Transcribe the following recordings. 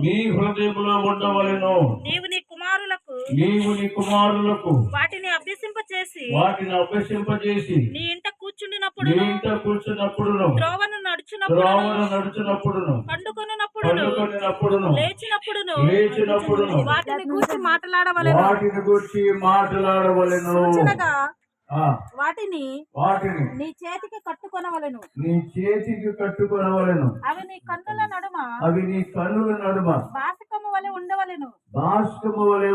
నీ హృదయములో ఉండవలెను. నీవు నీ కుమారులకు వాటిని అభ్యసింపచేసి నీ ఇంట కూర్చున్నప్పుడు త్రోవను నడుచునప్పుడు పండుకొనున్నప్పుడు లేచినప్పుడు వాటిని గూర్చి మాట్లాడవలెను. వాటిని నీ చేతికి కట్టుకొనవలెను. అవి నీ కన్నుల నడుమ బాసికము వలె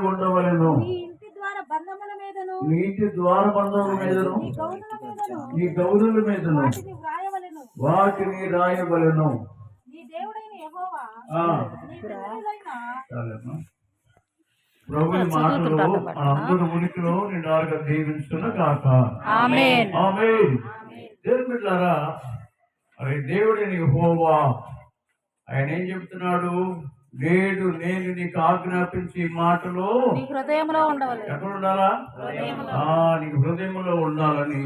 ఉండవలెను. నీ ఇంటి ద్వారబంధముల మీదను నీ గౌనుల మీదను వాటిని రాయవలెను. నీ దేవుడైన యెహోవా ప్రభు మాటలు అందరూ ఉనికిలో నిండారుగా దీవించున్న గాక. ఆమేన్. ఆమేన్. దేవుని బిడ్డలారా, అరే దేవుడైన యెహోవా ఆయన ఏం చెప్తున్నాడు? నేడు నేను నీకు ఆజ్ఞాపించి మాటలు హృదయంలో ఉండవాలి. ఎక్కడ ఉండాలా? నీకు హృదయంలో ఉండాలని.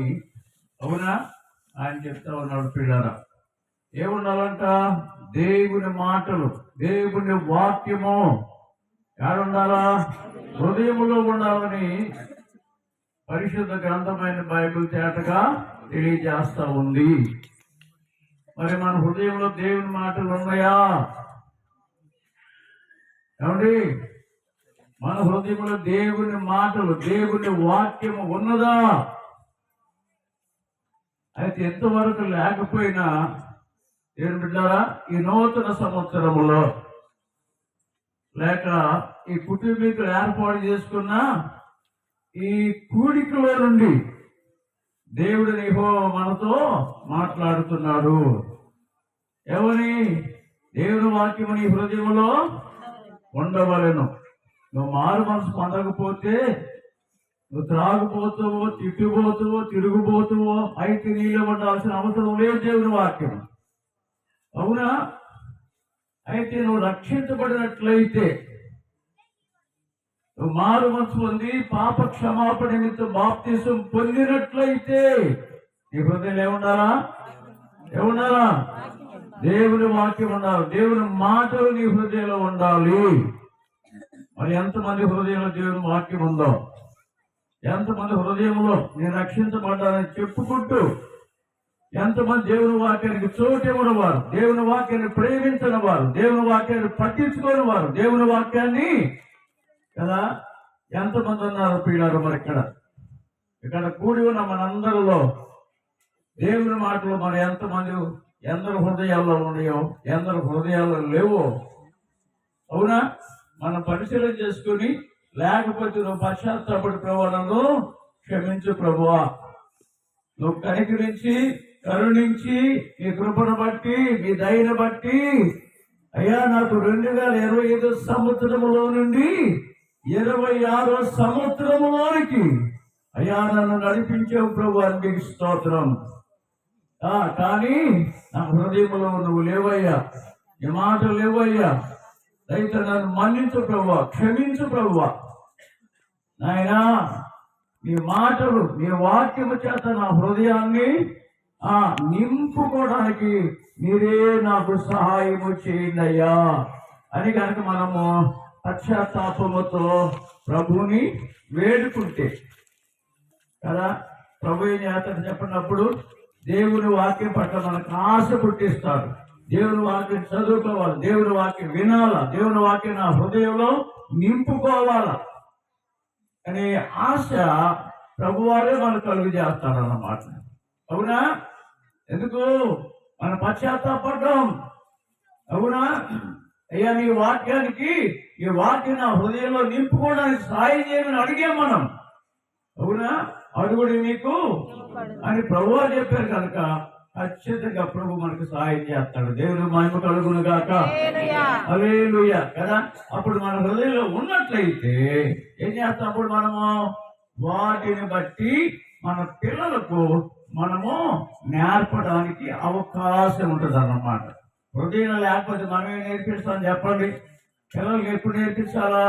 అవునా? ఆయన చెప్తా ఉన్నాడు. పిల్లరా, ఏముండాలంట? దేవుని మాటలు, దేవుని వాక్యము యాడుండాలా? హృదయములో ఉండాలని పరిశుద్ధ గ్రంథమైన బైబిల్ తేటగా తెలియజేస్తా ఉంది. మరి మన హృదయంలో దేవుని మాటలు ఉన్నాయా? ఏమండి, మన హృదయంలో దేవుని మాటలు, దేవుని వాక్యము ఉన్నదా? అయితే ఎంతవరకు లేకపోయినా దేవుని బిడ్డారా, ఈ నూతన సంవత్సరములో లేక ఈ కుటుంబీకులు ఏర్పాటు చేసుకున్న ఈ కూడికలో నుండి దేవుడు మనతో మాట్లాడుతున్నాడు. ఎవరి? దేవుని వాక్యము నీ హృదయంలో ఉండవలెను. నువ్వు మారు మనసు పొందకపోతే నువ్వు త్రాగుపోతావో, తిట్టుపోతావో, తిరుగుపోతావో అయితే నీలో ఉండాల్సిన అవసరం లేదు దేవుని వాక్యం. అవునా? అయితే నువ్వు రక్షించబడినట్లయితే, నువ్వు మారు మనసు పొంది పాప క్షమాపణ నిమిత్తం బాప్తిసం పొందినట్లయితే నీ హృదయం ఏముండాలా? దేవుని వాక్యం ఉండాలి. దేవుని మాటలు నీ హృదయంలో ఉండాలి. మరి ఎంతమంది హృదయంలో దేవుని వాక్యం ఉందో, ఎంతమంది హృదయంలో నేను రక్షించబడ్డానని చెప్పుకుంటూ ఎంతమంది దేవుని వాక్యానికి చోటివ్వని వారు, దేవుని వాక్యాన్ని ప్రేమించని వారు, దేవుని వాక్యాన్ని పట్టించుకోని వారు, దేవుని వాక్యాన్ని కదా ఎంతమంది ఉన్నారు పిల్లలు? మరి ఇక్కడ కూడి ఉన్న మనందరిలో దేవుని మాటలు మరి ఎందరు హృదయాల్లో ఉన్నాయో, ఎందరు హృదయాల్లో లేవో. అవునా? మనం పరిశీలన చేసుకుని, లేకపోతే నువ్వు పశ్చాత్తాపడి ప్రభువును క్షమించు ప్రభువా, నువ్వు కరుణించి నీ కృపను బట్టి, నీ దయను బట్టి, అయ్యా నాకు 2025 సంవత్సరములో నుండి 26వ సంవత్సరములోనికి అయ్యా నన్ను నడిపించావు ప్రభు అని నీకు స్తోత్రం. కానీ నా హృదయంలో నువ్వు లేవయ్యా, నీ మాటలు లేవయ్యా, అయితే నన్ను మన్నించు ప్రభువా, క్షమించు ప్రభువా. నాయనా, నీ మాటలు, నీ వాక్యము చేత నా హృదయాన్ని నింపుకోవడానికి మీరే నాకు సహాయము చేయండి అయ్యా అని కనుక మనము పశ్చాత్తాపముతో ప్రభువుని వేడుకుంటే కదా, ప్రభు ఏం చేస్తాడు చెప్పినప్పుడు దేవుని వాక్యం పట్ల మనకు ఆశ పుట్టిస్తాడు. దేవుని వాక్యం చదువుకోవాలి, దేవుని వాక్యం వినాలా, దేవుని వాక్యం నా హృదయంలో నింపుకోవాలా అనే ఆశ ప్రభువారే మనకు కలుగు చేస్తాడన్నమాట. అవునా? ఎందుకు? మన పశ్చాత్తాపడ్డాం. అవునా? అయ్యా నీ వాక్యానికి, ఈ వాక్యం నా హృదయంలో నింపుకోవడానికి సాయం చేయమని అడిగాం మనం. అవునా? అడుగుడు నీకు అని ప్రభువా చెప్పారు కనుక ఖచ్చితంగా ప్రభు మనకు సహాయం చేస్తాడు. దేవుని మహిమ కలుగును గాక. హల్లెలూయా కదా. అప్పుడు మన హృదయంలో ఉన్నట్లయితే ఏం చేస్తాం? అప్పుడు మనము వాటిని బట్టి మన పిల్లలకు మనము నేర్పడానికి అవకాశం ఉంటుంది అన్నమాట. హృదయం లేకపోతే మనమే నేర్పిస్తాం చెప్పండి. పిల్లలకి ఎప్పుడు నేర్పించాలా?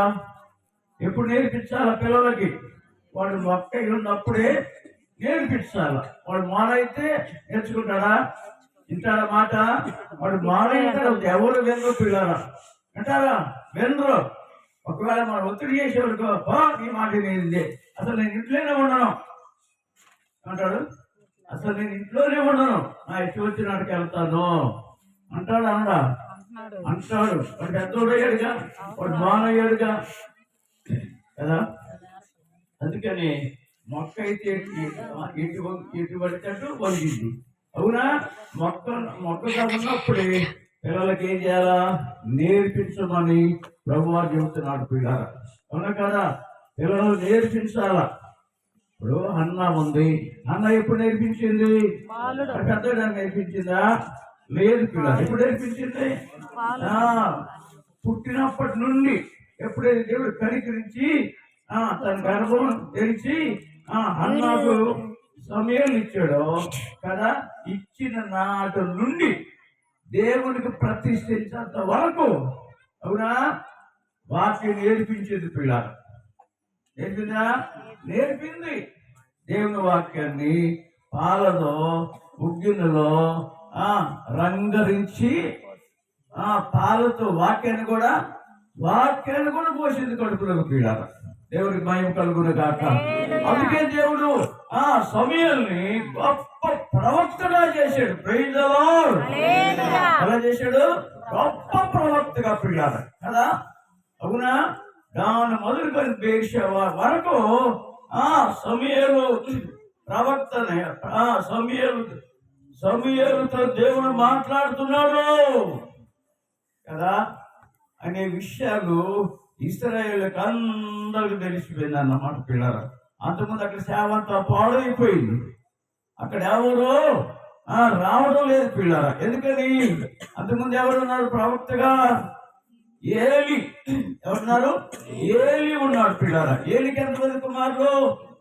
పిల్లలకి వాడు మొక్క ఉన్నప్పుడే నేర్పించాల. వాడు మానైతే నేర్చుకుంటాడా? వింటాడా మాట? వాడు మానైతే ఎవరు వెన్ను పిల్లరా? అంటారా? వినరు. ఒకవేళ మనం ఒత్తిడి చేసేవాడుకో, నీ మాట నేనింది, అసలు నేను ఇంట్లోనే ఉండను అంటాడు. అసలు నేను ఇంట్లోనే ఉండను, నా ఇష్టం వచ్చినట్టుకు వెళ్తాను అంటాడు. అనడా? అంటాడు. వాడు పెద్దోడు అయ్యాడుగా, వాడు బాగున్నాడుగా కదా. అందుకని మొక్క అయితే ఇటు పడినట్టు వంగింది. అవునా? మొక్కగా ఉన్నప్పుడే పిల్లలకి ఏం చేయాలా? నేర్పించమని ప్రభువారు చెబుతున్నాడు. పిల్లలు అవునా కదా? పిల్లలు నేర్పించాలా. ఇప్పుడు అన్న ఉంది, అన్న ఎప్పుడు నేర్పించింది? పెద్దడానికి నేర్పించిందా? లేదు. పిల్లలు ఎప్పుడు నేర్పించింది? పుట్టినప్పటి నుండి. ఎప్పుడైతే దేవుడు కనికరించి తన గర్భం తెరిచి అన్నకు సమయాలు ఇచ్చాడో కదా, ఇచ్చిన నాటి నుండి దేవునికి ప్రతిష్ఠించేంత వరకు, అవునా, వాక్యం నేర్పించేది. పిల్లలు నేర్పిందా? నేర్పింది. దేవుని వాక్యాన్ని పాలతో ఉగ్గినలో రంగరించి పాలతో వాక్యాన్ని కూడా పోసింది కడుపులకు. పిల్లలు దేవుడికి మహిమ కలుగును గాక. అందుకే దేవుడు సమయాల్ని గొప్ప ప్రవక్తగా చేశాడు. Praise the Lord. ఎలా చేశాడు? గొప్ప ప్రవక్తగా. పిల్లలు కదా. అవునా? దాని మొదలుకొని బేర్షెబా వరకు సమూయేలు ప్రవక్తనే. సమూయేలుతో దేవుడు మాట్లాడుతున్నాడు కదా అనే విషయాలు ఇశ్రాయేలుకి అందరికి తెలిసిపోయింది అన్నమాట. పిల్లలు అంతకుముందు అక్కడ సేవ అంతా పాడైపోయింది. అక్కడ ఎవరు రావడం లేదు. పిల్లలు ఎందుకని? అంతకుముందు ఎవరున్నారు ప్రవక్తగా? ఏలి. ఎవరున్నారు? ఏలి ఉన్నాడు. పిల్లలు ఏలికి ఎంతమంది కుమారులు?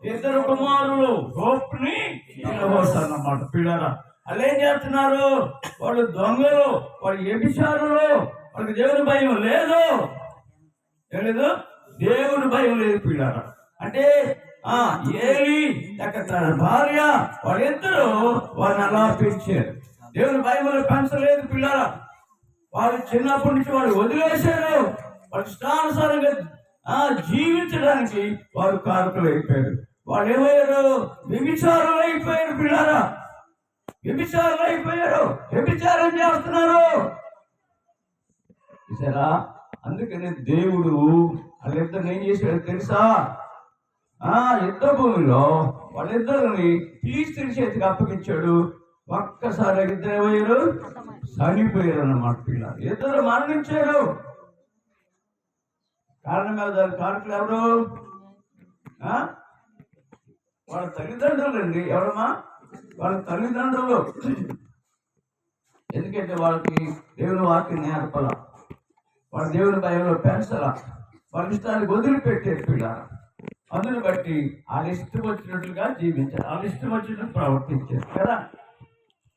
2 కుమారులు, హోప్ని అన్నమాట. పిల్లలు వాళ్ళు ఏం చేస్తున్నారు? వాళ్ళు దొంగలు, వాళ్ళు వ్యభిచారులు. వాళ్ళకి దేవుని భయం లేదు. లేదు, దేవుని భయం లేదు. పిల్లలు అంటే ఏలి తన భార్య వాళ్ళిద్దరూ వాళ్ళని అలా పెంచారు. దేవుని భయంలో పెంచలేదు. పిల్లలు వాళ్ళు చిన్నప్పటి నుంచి వాళ్ళు వదిలేశారు. వాళ్ళు ఇష్టానుసారంగా జీవించడానికి వారు కారకులు అయిపోయారు. వాళ్ళు ఏమయ్యారు? వ్యభిచారులు అయిపోయారు. పిల్లలు వ్యభిచారులు అయిపోయారు. వ్యభిచారం చేస్తున్నారు. చూసారా? అందుకని దేవుడు వాళ్ళిద్దరిని ఏం చేశాడు తెలుసా? యుద్ధ భూమిలో వాళ్ళిద్దరిని ఫిలిష్తీయుల చేతికి అప్పగించాడు. ఒక్కసారి ఇద్దరు ఏమయ్యారు? చనిపోయారు అన్నమాట. పిల్లలు ఇద్దరు మరణించారు. కారణం దాని కారకులు ఎవరు? వాళ్ళ తల్లిదండ్రులు అండి. ఎవరమ్మా? వాళ్ళ తల్లిదండ్రులు. ఎందుకంటే వాళ్ళకి దేవుని వాక్యం నేర్పల, వాళ్ళ దేవుని భయంలో పెంచల, వాళ్ళ ఇష్టానికి వదిలిపెట్టారు. పిల్లలు అందుని బట్టి వాళ్ళ ఇష్టం వచ్చినట్లుగా జీవించారు, వాళ్ళ ఇష్టం వచ్చినట్టు ప్రవర్తించారు కదా.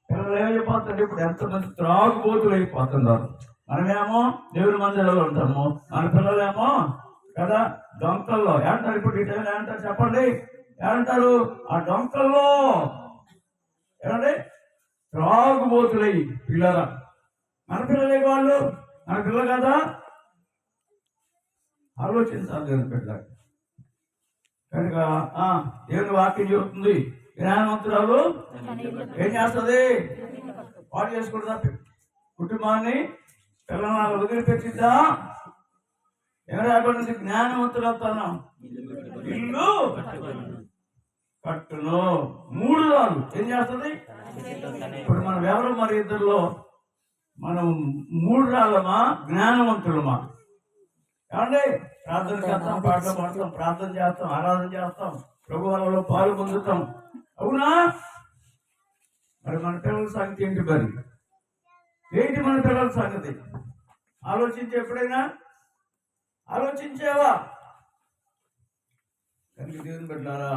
పిల్లలు ఏమైపోతారు? ఇప్పుడు ఎంతమంది త్రాగుబోతులు అయిపోతున్నారు. మనమేమో దేవుని మందిరంలో ఉంటాము, మన పిల్లలేమో కదా డొంకల్లో ఏమంటారు? ఇప్పుడు ఈ టైంలో ఏమంటారు చెప్పండి? ఏమంటారు? ఆ డొంకల్లో ఏమండి త్రాగుబోతులై. పిల్లల మన పిల్లలే వాళ్ళు, మన పిల్లలు కదా. ఆలోచించాలి దేవుని పిల్లలు కనుక. దేవుని వాక్యం చెబుతుంది, జ్ఞానవంతురాలు ఏం చేస్తుంది? పాడు చేసుకుంటుందా? కుటుంబాన్ని పిల్లలు వదిలిపెట్టిద్దా? ఎవరు రాకుండా జ్ఞానవంతులవుతాను ఇల్లు కట్టును. 3 రాళ్ళు ఏం చేస్తుంది? ఇప్పుడు మనం ఎవరు? మరి ఇద్దరులో మనం 3 రాళ్ళమా జ్ఞానవంతులమా? ఏమండి? ప్రార్థన చేస్తాం, పాటలు పాడతాం, ప్రార్థన చేస్తాం, ఆరాధన చేస్తాం, ప్రభు వాళ్ళలో పాలు పొందుతాం. అవునా? మరి మన పిల్లల సంగతి ఏంటి? మరి ఏంటి మన పిల్లల సంగతి? ఆలోచించి ఎప్పుడైనా ఆలోచించావా? కనుక దేవుని బిడ్డలారా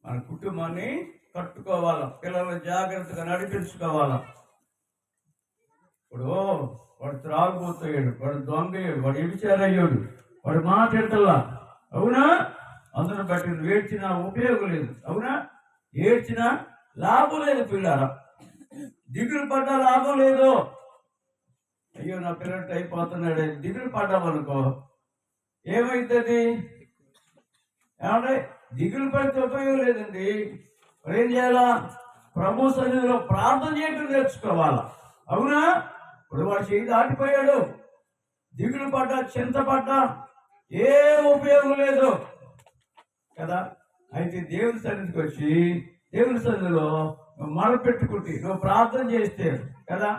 మన కుటుంబాన్ని కట్టుకోవాలా, పిల్లల్ని జాగ్రత్తగా నడిపించుకోవాలా. ఇప్పుడు వాడు త్రాగుబోతాడు, వాడు దొంగయ్యాడు, వాడు వ్యభిచారయ్యాడు, వాడు మాట్లాడతల్లా. అవునా? అందును బట్టి నువ్వు ఏడ్చినా ఉపయోగం లేదు. అవునా? ఏడ్చినా లాభం లేదు. పిల్లల దిగులు పడ్డా లాభం లేదు. అయ్యో నా పిల్లలు అయిపోతున్నాడు దిగులు పడ్డామనుకో ఏమైతుంది? ఏమంటే దిగులు పడితే ఉపయోగం లేదండి. మరి ఏం చేయాలా? ప్రభు సన్నిధిలో ప్రార్థన చేయటం నేర్చుకోవాలా. అవునా? ఇప్పుడు వాడు చేయి దాటిపోయాడు, దిగులు పడ్డా చింతపడ్డా ఏం ఉపయోగం లేదు కదా. అయితే దేవుని సన్నిధికి వచ్చి దేవుని సన్నిధిలో నువ్వు మొరపెట్టుకుంటే, నువ్వు ప్రార్థన చేస్తే కదా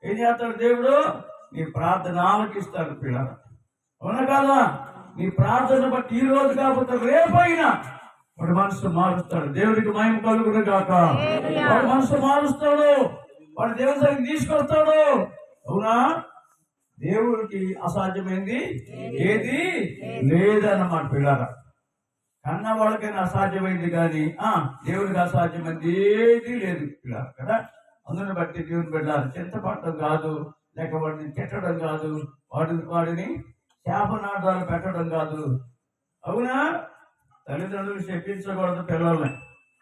ఏం చేస్తాడు దేవుడు? నీ ప్రార్థన ఆలకిస్తాడు పిల్లలు. అవునా కాదా? నీ ప్రార్థన బట్టి ఈ రోజు కాకపోతే రేపైనా వాడు మనసు మారుస్తాడు. దేవుడికి మహిమ కలుగును గాక. వాడు మనసు మారుస్తాడు, వాడు దేవుని సన్నిధికి తీసుకొస్తాడు. అవునా? దేవుడికి అసాధ్యమైంది ఏది లేదన్నమాట పిల్లల. కన్న వాళ్ళకైనా అసాధ్యమైంది కానీ దేవుడికి అసాధ్యమైంది ఏది లేదు పిల్లల కదా. అందుని బట్టి దేవుని బిడ్డలు చింతపడటం కాదు, లేక వాడిని తిట్టడం కాదు, వాడిని శాపనార్థాలు పెట్టడం కాదు. అవునా? తల్లిదండ్రులు శపించకూడదు, పిల్లల్ని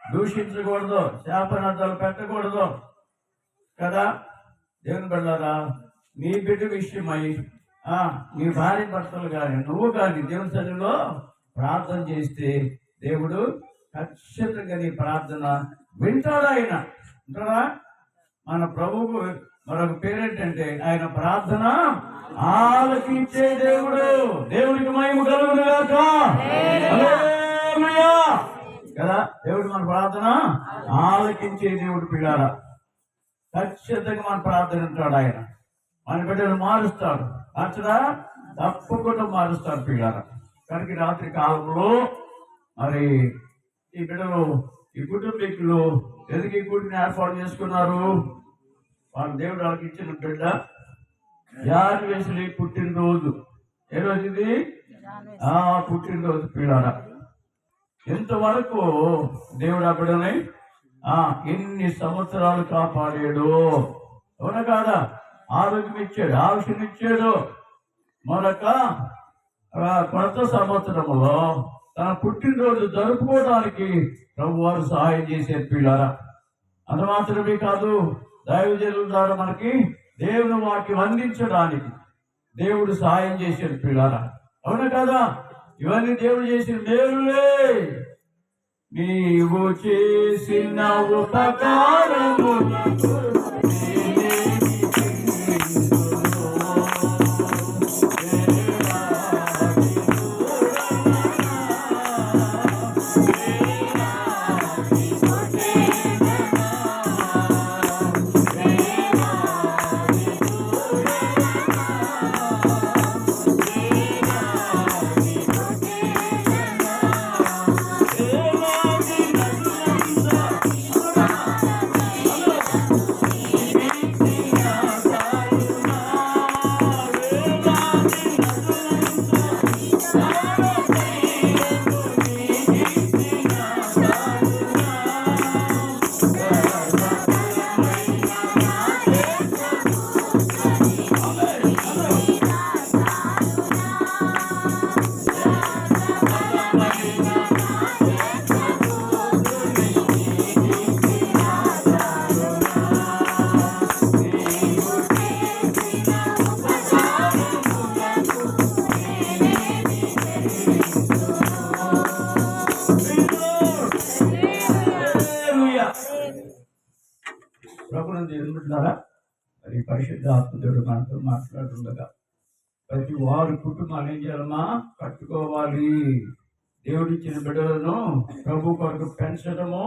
దూషించకూడదు, శాపనార్థాలు పెట్టకూడదు కదా. దేవుని బిడ్డలారా, నీ బిడ్డ విషయమై నీ భార్య భర్తలు కానీ నువ్వు కానీ దేవుని సన్నిధిలో ప్రార్థన చేస్తే దేవుడు ఖచ్చితంగా నీ ప్రార్థన వింటాడు. ఆయన వింటాడా? మన ప్రభువుకు మరొక పేరేంటంటే ఆయన ప్రార్థన ఆలకించే దేవుడు. దేవుడికి మహిమ కలుగును గాక. హల్లెలూయా కదా. దేవుడు మన ప్రార్థన ఆలకించే దేవుడు పిల్లారా. ఖచ్చితంగా మన ప్రార్థన వింటాడు ఆయన. మన బిడ్డలు మారుస్తాడు. అచ్చడా తప్పకుండా మారుస్తాడు పిల్లారా. కనుక రాత్రి కాలంలో మరి ఈ బిడ్డలు, ఈ కుటుంబీకులు ఎందుకు ఈ కూటిని ఏర్పాటు చేసుకున్నారు? వాళ్ళ దేవుడు వాళ్ళకి ఇచ్చిన బిడ్డ జాన్వేశ్వరి పుట్టినరోజు. ఏ రోజు ఇది? పుట్టినరోజు పిల్లారా. ఇంతవరకు దేవుడు ఆ బిడ్డని ఎన్ని సంవత్సరాలు కాపాడాడు. అవునా కాదా? ఆరోగ్యం ఇచ్చాడు, ఆయుష్యం ఇచ్చాడు. మరొక కొత్త సంవత్సరంలో తన పుట్టినరోజు జరుపుకోవడానికి ప్రభు వారు సహాయం చేశారు పిల్లారా. అంత మాత్రమే కాదు, దైవజనుల ద్వారా మనకి దేవుని వాక్యం అందించడానికి దేవుడు సహాయం చేశాడు పిల్లారా. అవునా కదా? ఇవన్నీ దేవుడు చేసిన మేలులే. నీవు చేసిన ఉపకారము మరి పరిశుద్ధ ఆత్మదేవుడు మనతో మాట్లాడుతుండగా ప్రతి వారి కుటుంబాలు ఏం చేయాలమ్మా? కట్టుకోవాలి. దేవుడిచ్చిన బిడ్డలను ప్రభు కొరకు పెంచడము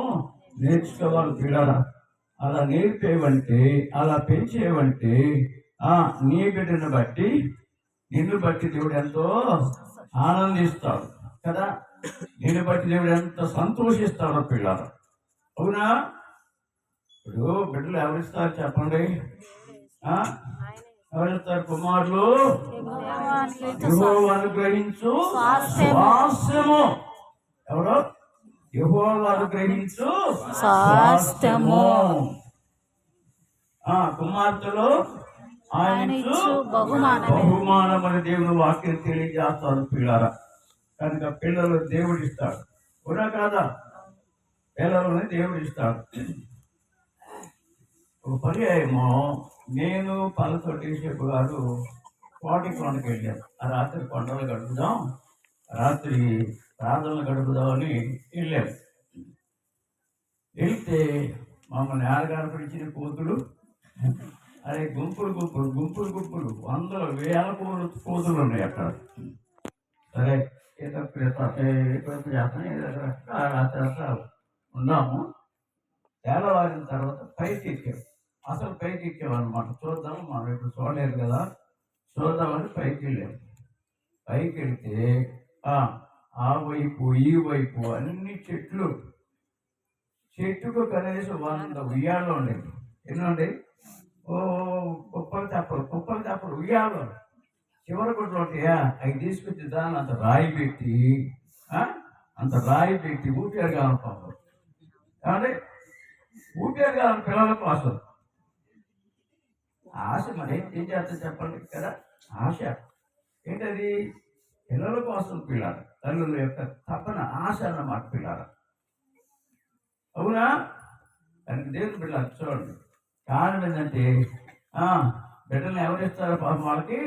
నేర్చుకోవాలి పిల్లరా. అలా నేర్పేవంటే, అలా పెంచేవంటే నీ బిడ్డను బట్టి, నిన్ను బట్టి దేవుడు ఎంతో ఆనందిస్తాడు కదా. నిన్ను బట్టి దేవుడు ఎంత సంతోషిస్తాడో పిల్లరా. అవునా? ఇప్పుడు బిడ్డలు ఎవరిస్తారు చెప్పండి? ఎవరిస్తారు? కుమారులు యెహోవా అనుగ్రహించు స్వాస్థ్యము. ఎవరు? యెహోవా అనుగ్రహించు స్వాస్థ్యము. కుమార్తెలు ఆయనిచ్చు బహుమానమని దేవుని వాక్యం తెలియజేస్తారు పిల్లరా. కనుక పిల్లలు దేవుడు ఇస్తాడు. కూడా కాదా? పిల్లలని దేవుడు ఇస్తాడు. ఒక పర్యాయము నేను పల్లతోటి షేపు గారు కోటి కొండకి వెళ్ళాం. ఆ రాత్రి కొండలు గడుపుదాం, రాత్రి ప్రార్థనలు గడుపుదామని వెళ్ళాం. వెళ్తే మమ్మల్ని ఆడగారు పిలిచిన కోతులు, అదే గుంపులు గుంపులు గుంపులు గుంపులు వందల వేల కోతులు ఉన్నాయి అక్కడ. సరే ఏదో చేస్తాం, రాత్రి ఉన్నాము. తెల్లవారిన తర్వాత పైకి ఎక్కాం. అసలు పైకి ఎక్కామన్నమాట. చూద్దాం, మనం ఇప్పుడు చూడలేదు కదా, చూద్దామని పైకి వెళ్ళాము. పైకి వెళ్తే ఆ వైపు ఈ వైపు అన్ని చెట్లు, చెట్టుకు కనీసం 100 ఉయ్యాలు ఉండేవి. ఎన్నండి? కుప్పలు తెప్పలు ఉయ్యాలు. చివరి కొట్లు ఉంటాయా, అవి తీసుకొచ్చి దాన్ని అంత రాయి పెట్టి ఊపిరి కావాలి. కాబట్టి ఊపిరి కావాలి పిల్లల కోసం. ఆశ మరి ఏం చేస్తా చెప్పండి కదా. ఆశ ఏంటది? పిల్లల కోసం పిల్లలు, తల్లుల యొక్క తపన, ఆశ అన్నమాట పిల్లలు. అవునా? దానికి దేవుని బిడ్డలు చూడండి. కారణం ఏంటంటే బిడ్డలు ఎవరిస్తారో పాపం వాళ్ళకి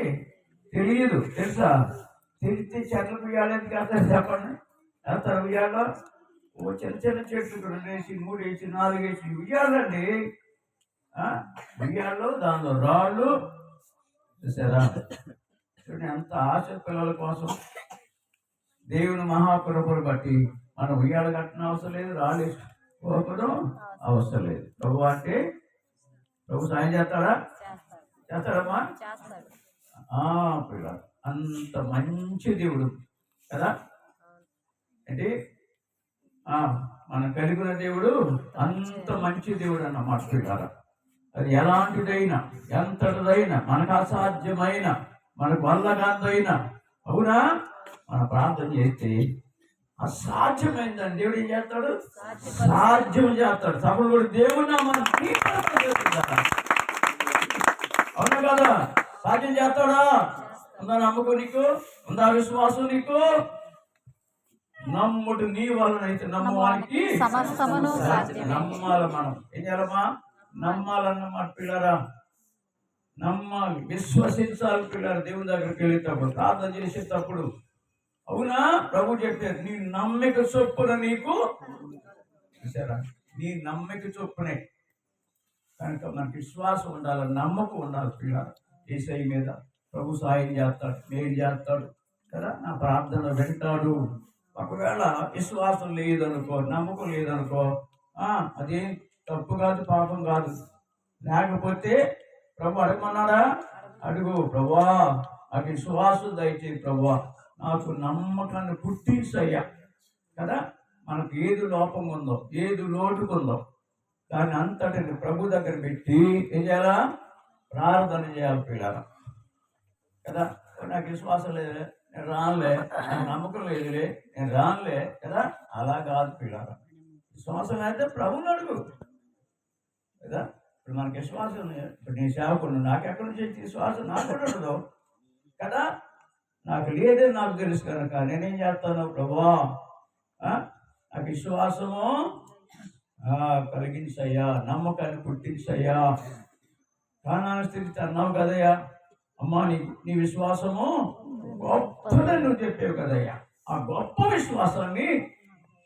తెలియదు. తెలుసా? తెలిస్తే చెట్లు ఉయ్యాలి ఎందుకు వేస్తారు చెప్పండి? వేస్తారు ఉయ్యాలో. చిన్న చిన్న చెట్లు 2 వేసి 3 వేసి 4 వేసి ఉయ్యాలండి. ఉయ్యాల్లో దానిలో రాళ్ళు చూసారా? చూడండి ఎంత ఆశ పిల్లల కోసం. దేవుని మహాకృపను బట్టి మనం ఉయ్యాలు కట్టిన అవసరం లేదు, రాళ్ళు వేసుకోవడం అవసరం లేదు. ప్రభు అంటే ప్రభు సాయం చేస్తాడా? చేస్తాడమ్మా? పిల్లలు అంత మంచి దేవుడు కదా. అంటే మనం కలిగిన దేవుడు అంత మంచి దేవుడు అన్నమాట పిల్లలు. అది ఎలాంటిదైనా, ఎంతటిదైనా, మనకు అసాధ్యమైన, మనకు వల్లగాందైనా, అవునా, మన ప్రార్థన చేస్తే అసాధ్యమైందని దేవుడు ఏం చేస్తాడు? సాధ్యం చేస్తాడు. సభలు కూడా దేవుడు మనం అవునా కదా? సాధ్యం చేస్తాడా? ఉందా నమ్మకం నీకు? ఉందా విశ్వాసం నీకు? నమ్ముడు నీ వలనైతే నమ్మవానికి నమ్మాలి. మనం ఏం చేయాలమ్మా? నమ్మాలన్నమాట పిల్లరా. నమ్మాలి, విశ్వసించాలి పిల్లలు. దేవుని దగ్గరికి వెళ్ళేటప్పుడు, ప్రార్థన చేసేటప్పుడు, అవునా, ప్రభు చెప్పారు నీ నమ్మిక చొప్పున నీకు. చూసారా? నీ నమ్మిక చొప్పునే. కనుక మనకి విశ్వాసం ఉండాలి, నమ్మకం ఉండాలి పిల్లలు. యేసయ్య మీద ప్రభు సాయం చేస్తాడు, మేలు చేస్తాడు కదా. నా ప్రార్థన వింటాడు. ఒకవేళ విశ్వాసం లేదనుకో, నమ్మకం లేదనుకో, అదేం తప్పు కాదు, పాపం కాదు. లేకపోతే ప్రభు అడగమన్నాడా? అడుగు ప్రభువా, నాకు విశ్వాసం దయచేయి ప్రభువా, నాకు నమ్మకాన్ని పుట్టించయ్యా కదా. మనకు ఏది లోపం ఉందో, ఏది లోటుకుందో దాన్ని అంతటిని ప్రభు దగ్గర పెట్టి ఏం చేయాలా? ప్రార్థన చేయాలి పిల్లలు కదా. నాకు విశ్వాసం లేదులే, నేను రానులే, నాకు నమ్మకం లేదులే, నేను రానులే కదా. అలా కాదు పిల్లలు. విశ్వాసం అయితే ప్రభుని అడుగు కదా. ఇప్పుడు మనకి విశ్వాసం, ఇప్పుడు నేను సేవకుడు, నాకెక్కడి నుంచి విశ్వాసం నాకు ఉండదు కదా. నాకు లేదే నాకు తెలుసు కనుక నేనేం చేస్తాను? ప్రభువా, నాకు విశ్వాసము కలిగించయ్యా, నమ్మకాన్ని పుట్టించయ్యా. కానాను స్థితి అన్నావు కదయ్యా, అమ్మా నీ విశ్వాసము గొప్పదని నువ్వు చెప్పావు కదయ్యా. ఆ గొప్ప విశ్వాసాన్ని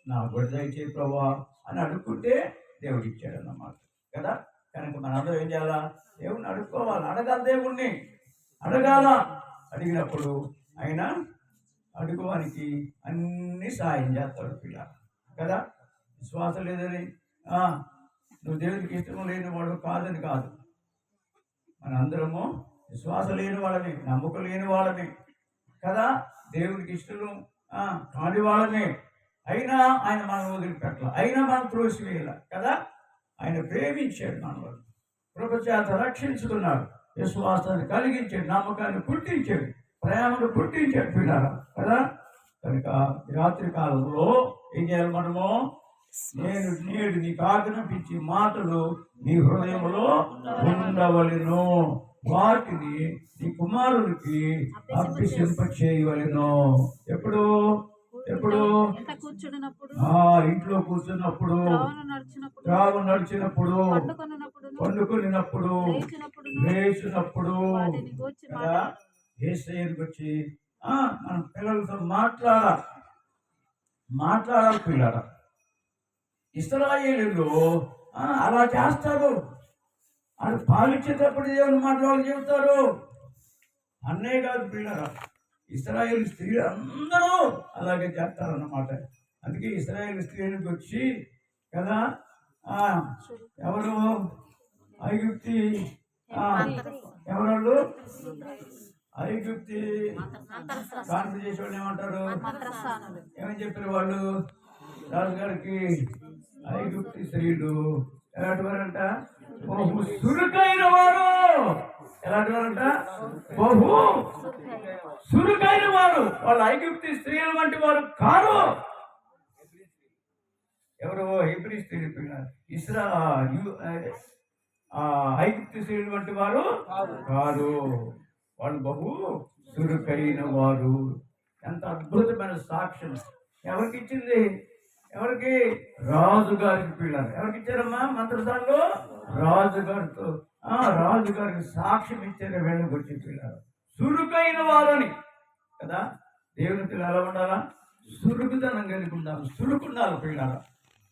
నా దయచేయి ప్రభువా అని అడుక్కుంటే దేవుడు ఇచ్చాడు అన్నమాట కదా. కనుక మనందరూ ఏం చేయాలా? దేవుడిని అడుక్కోవాలి, అడగాలి, దేవుణ్ణి అడగాల. అడిగినప్పుడు ఆయన అడుగువానికి అన్ని సాయం చేస్తాడు పిల్ల కదా. విశ్వాసం లేదని నువ్వు దేవుడికి ఇష్టం లేని వాడు కాదని కాదు. మనందరము విశ్వాసం లేని వాళ్ళని, నమ్మకం లేని వాళ్ళని కదా. దేవుడికి ఇష్టం కాని వాళ్ళని అయినా ఆయన మనం వదిలిపెట్టాలి, అయినా మనం త్రోసివేయాల కదా. ఆయన ప్రేమించాడు, మనలో కృపచేత రక్షించుకున్నాడు, విశ్వాసాన్ని కలిగించాడు, నమ్మకాన్ని పుట్టించాడు, ప్రేమను పుట్టించాడు పిల్లలు కదా. కనుక రాత్రి కాలంలో ఏం చేయాలి మనము? నేడు నీకు ఆజ్ఞాపించే మాటలు నీ హృదయంలో ఉండవలెను, వాటిని నీ కుమారుడికి అభ్యసింప చేయవలెను. ఎప్పుడు? ఎప్పుడు ఇంట కూర్చున్నప్పుడు, ఇంట్లో కూర్చున్నప్పుడు, నడిచినప్పుడు, త్రావు నడిచినప్పుడు, పండుకొనినప్పుడు, లేచినప్పుడు వాటిని గూర్చి కదా యేసయ్యకి వచ్చి మన పిల్లలతో మాట్లాడాలి పిల్లల. ఇశ్రాయేలీయులు అలా చేస్తారు. వాళ్ళు పాలిచ్చేటప్పుడు దేవుని మాట్లాడాలి చెబుతారు. అన్నే కాదు పిల్లల, ఇశ్రాయేలు స్త్రీలు అందరూ అలాగే చేస్తారన్నమాట. అందుకే ఇశ్రాయేలు స్త్రీలకు వచ్చి కదా ఎవరు ఐగుప్తి ఎవరు ఐగుప్తి కాన్పు చేసేవాళ్ళు ఏమంటారు? ఏమని చెప్పారు వాళ్ళు రాజుగారికి? ఐగుప్తి స్త్రీలు ఎలాంటి వారంట? బహు సురుకైన వారు. ఎలాంటి వారంట? బహు సురుకైన వారు. వాళ్ళు ఐగుప్తి స్త్రీల వంటి వారు కారు. ఎవరు? హెబ్రీ స్త్రీలు పిల్లలు. ఐగుప్తి స్త్రీల వంటి వారు కాదు. వాళ్ళు బహు చురుకైన వారు. ఎంత అద్భుతమైన సాక్ష్యం ఎవరికి ఇచ్చింది? ఎవరికి? రాజుగారికి పిల్లలు. ఎవరికి ఇచ్చారమ్మా మంత్రసాలలో? రాజుగారితో రాజుగారికి సాక్ష్యం ఇచ్చారు. వీళ్ళకి వచ్చి పిల్లలు చురుకైన వారని కదా. దేవుని పిల్లలు ఎలా ఉండాలా? చురుకుదనం కలిగి ఉండాలి. చురుకుండాలి పిల్లలు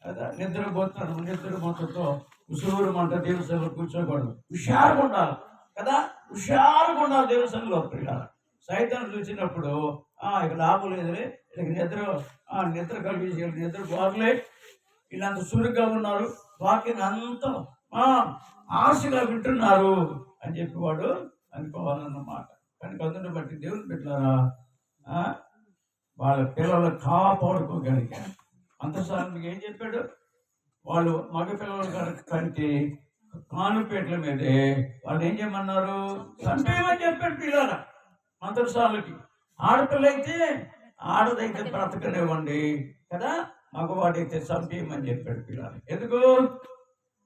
కదా. నిద్రపోతతో ఉసూరుమంట దేవుని సభలో కూర్చోకూడదు. హుషారుగా ఉండాలి కదా. హుషారుగా ఉండాలి దేవుని సభలో పిల్లలు. సైతాన్ని చూసినప్పుడు ఇక లాభం లేదులే, ఇక నిద్ర కలిగి నిద్ర బాగులే, వీళ్ళంత చురుగ్గా ఉన్నారు, వాక్యాన్ని అంత ఆశగా వింటున్నారు అని చెప్పి వాడు అనుకోవాలన్నమాట. కనుక అందుని బట్టి దేవుని పెట్టారా వాళ్ళ పిల్లలు కాపాడుకోగలిగారు. అంతసారి ఏం చెప్పాడు? వాళ్ళు మగ పిల్లల కంటే కానుపేట్ల మీదే వాళ్ళు ఏం చేయమన్నారు? చంపేయమని చెప్పాడు పిల్లల మంత్రసాలకి. ఆడపిల్లైతే ఆడదైతే బ్రతకనివ్వండి కదా, మగవాడైతే చంపేయమని చెప్పాడు పిల్లలు. ఎందుకు?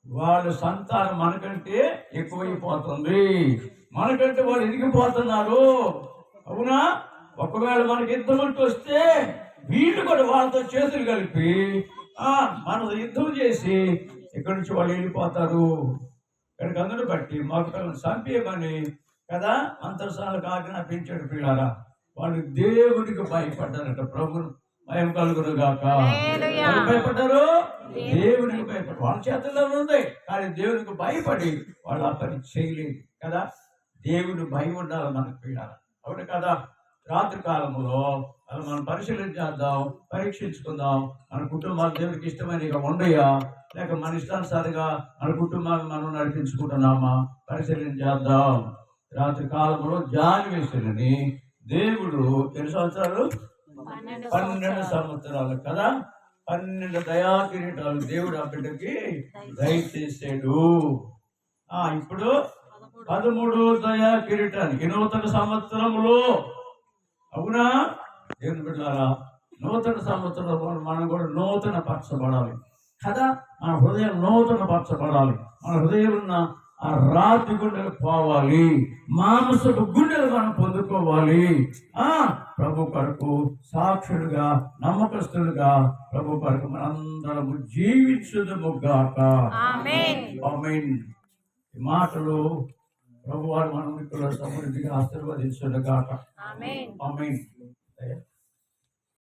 వాళ్ళ సంతానం మనకంటే ఎక్కువైపోతుంది, మనకంటే వాళ్ళు ఎదిగిపోతున్నారు. అవునా? ఒకవేళ మనకి యుద్ధంకి వస్తే వీళ్ళు కూడా వాళ్ళతో చేతులు కలిపి మన యుద్ధం చేసి ఇక్కడి నుంచి వాళ్ళు వెళ్ళిపోతారు. ఇక్కడికి అందరూ బట్టి మాకు పిల్లలు చంపేయమని కదా మంత్రసాలకు ఆజ్ఞాపించాడు పిల్లరా. వాళ్ళు దేవునికి భయపడ్డారట. ప్రభుని భయం కలుగును గాక. భయపడ్డారు, దేవునికి భయపడ్డారు. వాళ్ళ చేతుల్లో ఉంది, కానీ దేవునికి భయపడి వాళ్ళు ఆ పని చేయలేదు కదా. దేవుని భయం ఉండాలి మనకు పిల్లల. అవును కదా. రాత్రి కాలంలో మనం పరిశీలన చేద్దాం, పరీక్షించుకుందాం. మన కుటుంబాలు దేవునికి ఇష్టమైనగా ఉండయా, లేక మన ఇష్టానుసారిగా మన కుటుంబాన్ని మనం నడిపించుకుంటున్నామా పరిశీలన చేద్దాం. రాత్రి కాలంలో జానివేశ్వరుని దేవుడు ఎన్ని సంవత్సరాలు? 12 సంవత్సరాలు కదా. 12 దయా కిరీటాలు దేవుడు ఆ బిడ్డకి దయచేసాడు. ఇప్పుడు 13 దయా కిరీటానికి నూతన సంవత్సరంలో. అవునా దేవుని బిడ్డలారా, నూతన సంవత్సరంలో మనం కూడా నూతన పరచబడాలి కదా. మన హృదయం నూతన పరచబడాలి. మన హృదయం ఉన్న ఆ రాతి గుండెలు పోవాలి, మాంసపు గుండెలు మనం పొందుకోవాలి. ప్రభు కొరకు సాక్షులుగా, నమ్మకస్తులుగా ప్రభు కొరకు మనందరము జీవించుదుము గాక. ఆమేన్. ఈ మాటలు ప్రభు వారు మన సమృద్ధిగా ఆశీర్వదించును గాక. ఆమేన్.